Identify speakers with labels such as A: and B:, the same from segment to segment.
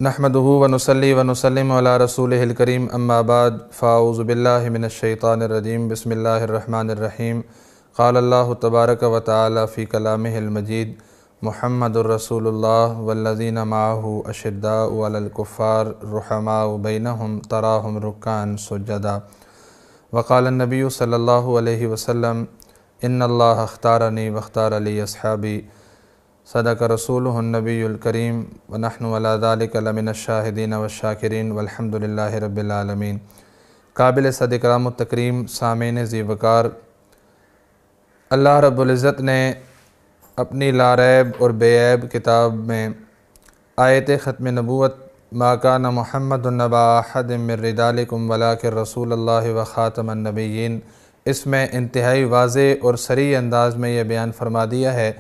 A: نحمدہ ونصلی ونسلم علی رسولہ الکریم اما بعد فاعوذ باللہ من الشیطان الرجیم بسم اللہ الرحمن الرحیم قال اللہ تبارک و تعالی فی کلامہ المجید محمد الرسول اللہ والذین معہ اشداء علی الکفار رحماء بینہم تراہم رکعا سجدا وقال النبی صلی اللہ علیہ وسلم ان اللہ اختارنی واختار لی اصحابی صدق رسولہ النبی الکریم ونحن علی ذلک لمن الشاہدین والشاکرین والحمد للہ رب العالمین۔ قابل صد اکرام و تکریم سامعین ذی وقار، اللہ رب العزت نے اپنی لا ریب اور بے عیب کتاب میں آیت ختم نبوت ما کان محمد نبا احد من رجالکم ولکن رسول اللہ و خاتم النبیین، اس میں انتہائی واضح اور صریح انداز میں یہ بیان فرما دیا ہے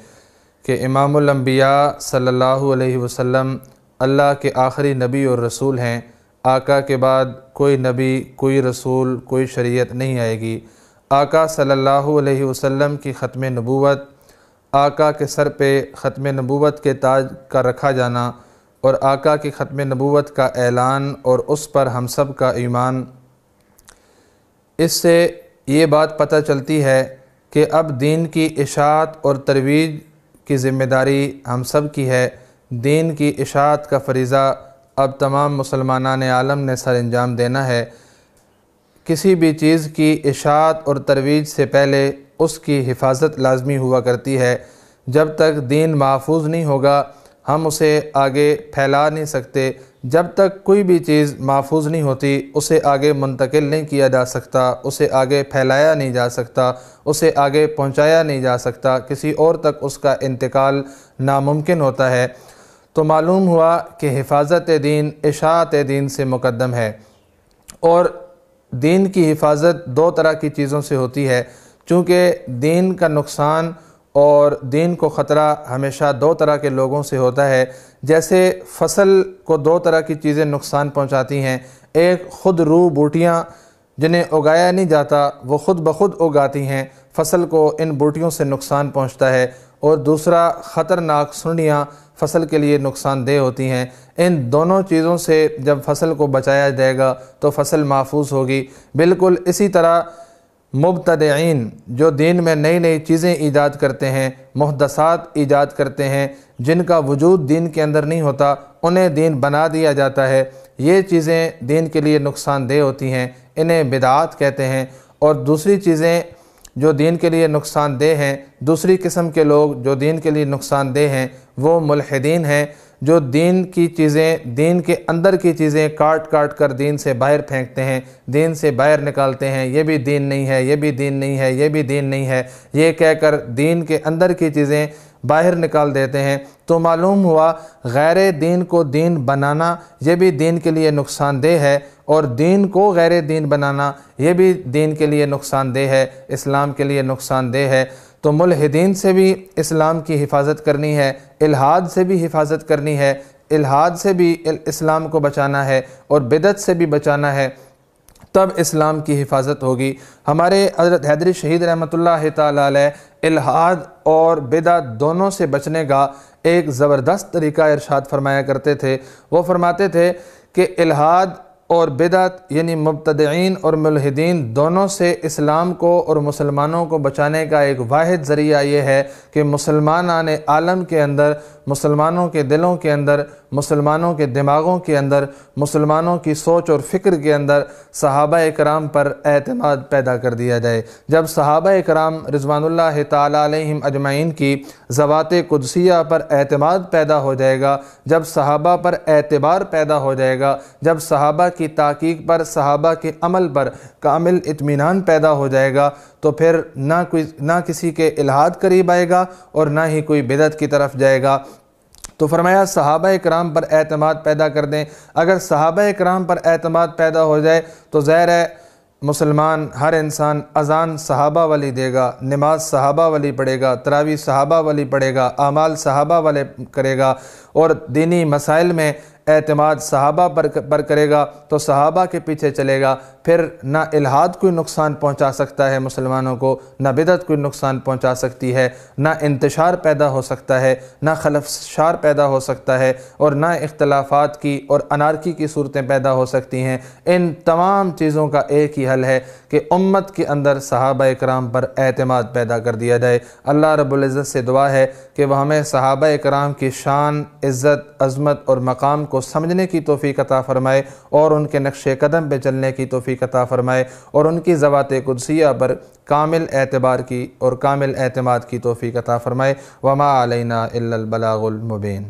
A: کہ امام الانبیاء صلی اللہ علیہ وسلم اللہ کے آخری نبی اور رسول ہیں۔ آقا کے بعد کوئی نبی، کوئی رسول، کوئی شریعت نہیں آئے گی۔ آقا صلی اللہ علیہ وسلم کی ختم نبوت، آقا کے سر پہ ختم نبوت کے تاج کا رکھا جانا اور آقا کی ختم نبوت کا اعلان اور اس پر ہم سب کا ایمان، اس سے یہ بات پتہ چلتی ہے کہ اب دین کی اشاعت اور ترویج کی ذمہ داری ہم سب کی ہے۔ دین کی اشاعت کا فریضہ اب تمام مسلمانان عالم نے سر انجام دینا ہے۔ کسی بھی چیز کی اشاعت اور ترویج سے پہلے اس کی حفاظت لازمی ہوا کرتی ہے۔ جب تک دین محفوظ نہیں ہوگا ہم اسے آگے پھیلا نہیں سکتے۔ جب تک کوئی بھی چیز محفوظ نہیں ہوتی اسے آگے منتقل نہیں کیا جا سکتا، اسے آگے پھیلایا نہیں جا سکتا، اسے آگے پہنچایا نہیں جا سکتا، کسی اور تک اس کا انتقال ناممکن ہوتا ہے۔ تو معلوم ہوا کہ حفاظت دین اشاعت دین سے مقدم ہے، اور دین کی حفاظت دو طرح کی چیزوں سے ہوتی ہے۔ چونکہ دین کا نقصان اور دین کو خطرہ ہمیشہ دو طرح کے لوگوں سے ہوتا ہے۔ جیسے فصل کو دو طرح کی چیزیں نقصان پہنچاتی ہیں، ایک خود رو بوٹیاں جنہیں اگایا نہیں جاتا وہ خود بخود اگاتی ہیں، فصل کو ان بوٹیوں سے نقصان پہنچتا ہے، اور دوسرا خطرناک سنڈیاں فصل کے لیے نقصان دہ ہوتی ہیں۔ ان دونوں چیزوں سے جب فصل کو بچایا جائے گا تو فصل محفوظ ہوگی۔ بالکل اسی طرح مبتدعین جو دین میں نئی نئی چیزیں ایجاد کرتے ہیں، محدثات ایجاد کرتے ہیں جن کا وجود دین کے اندر نہیں ہوتا، انہیں دین بنا دیا جاتا ہے۔ یہ چیزیں دین کے لیے نقصان دہ ہوتی ہیں، انہیں بدعات کہتے ہیں۔ اور دوسری چیزیں جو دین کے لیے نقصان دہ ہیں، دوسری قسم کے لوگ جو دین کے لیے نقصان دہ ہیں وہ ملحدین ہیں، جو دین کی چیزیں، دین کے اندر کی چیزیں کاٹ کاٹ کر دین سے باہر پھینکتے ہیں، دین سے باہر نکالتے ہیں۔ یہ بھی دین نہیں ہے، یہ بھی دین نہیں ہے، یہ بھی دین نہیں ہے، یہ کہہ کر دین کے اندر کی چیزیں باہر نکال دیتے ہیں۔ تو معلوم ہوا غیر دین کو دین بنانا یہ بھی دین کے لیے نقصان دہ ہے، اور دین کو غیر دین بنانا یہ بھی دین کے لیے نقصان دہ ہے، اسلام کے لیے نقصان دہ ہے۔ تو ملحدین سے بھی اسلام کی حفاظت کرنی ہے، الحاد سے بھی حفاظت کرنی ہے، الحاد سے بھی اسلام کو بچانا ہے، اور بدعت سے بھی بچانا ہے، تب اسلام کی حفاظت ہوگی۔ ہمارے حضرت حیدری شہید رحمۃ اللہ تعالی علیہ الحاد اور بدعت دونوں سے بچنے کا ایک زبردست طریقہ ارشاد فرمایا کرتے تھے۔ وہ فرماتے تھے کہ الحاد اور بدعت یعنی مبتدعین اور ملحدین دونوں سے اسلام کو اور مسلمانوں کو بچانے کا ایک واحد ذریعہ یہ ہے کہ مسلمانان عالم کے اندر، مسلمانوں کے دلوں کے اندر، مسلمانوں کے دماغوں کے اندر، مسلمانوں کی سوچ اور فکر کے اندر صحابہ اکرام پر اعتماد پیدا کر دیا جائے۔ جب صحابہ اکرام رضوان اللہ تعالی علیہم اجمعین کی ذوات قدسیہ پر اعتماد پیدا ہو جائے گا، جب صحابہ پر اعتبار پیدا ہو جائے گا، جب صحابہ کی تحقیق پر، صحابہ کے عمل پر کامل اطمینان پیدا ہو جائے گا، تو پھر نہ کسی کے الحاد قریب آئے گا اور نہ ہی کوئی بدعت کی طرف جائے گا۔ تو فرمایا صحابہ اکرام پر اعتماد پیدا کر دیں۔ اگر صحابہ اکرام پر اعتماد پیدا ہو جائے تو ظاہر ہے مسلمان ہر انسان اذان صحابہ والی دے گا، نماز صحابہ والی پڑھے گا، تراویح صحابہ والی پڑھے گا، اعمال صحابہ والے کرے گا، اور دینی مسائل میں اعتماد صحابہ پر کرے گا تو صحابہ کے پیچھے چلے گا، پھر نہ الحاد کوئی نقصان پہنچا سکتا ہے مسلمانوں کو، نہ بدعت کوئی نقصان پہنچا سکتی ہے، نہ انتشار پیدا ہو سکتا ہے، نہ خلفشار پیدا ہو سکتا ہے، اور نہ اختلافات کی اور انارکی کی صورتیں پیدا ہو سکتی ہیں۔ ان تمام چیزوں کا ایک ہی حل ہے کہ امت کے اندر صحابہ اکرام پر اعتماد پیدا کر دیا جائے۔ اللہ رب العزت سے دعا ہے کہ وہ ہمیں صحابہ اکرام کی شان، عزت، عظمت اور مقام کو سمجھنے کی توفیق عطا فرمائے اور ان کے نقش قدم پہ چلنے کی توفیق عطا فرمائے اور ان کی ذوات قدسیہ پر کامل اعتبار کی اور کامل اعتماد کی توفیق عطا فرمائے۔ وما علینا الا البلاغ المبین۔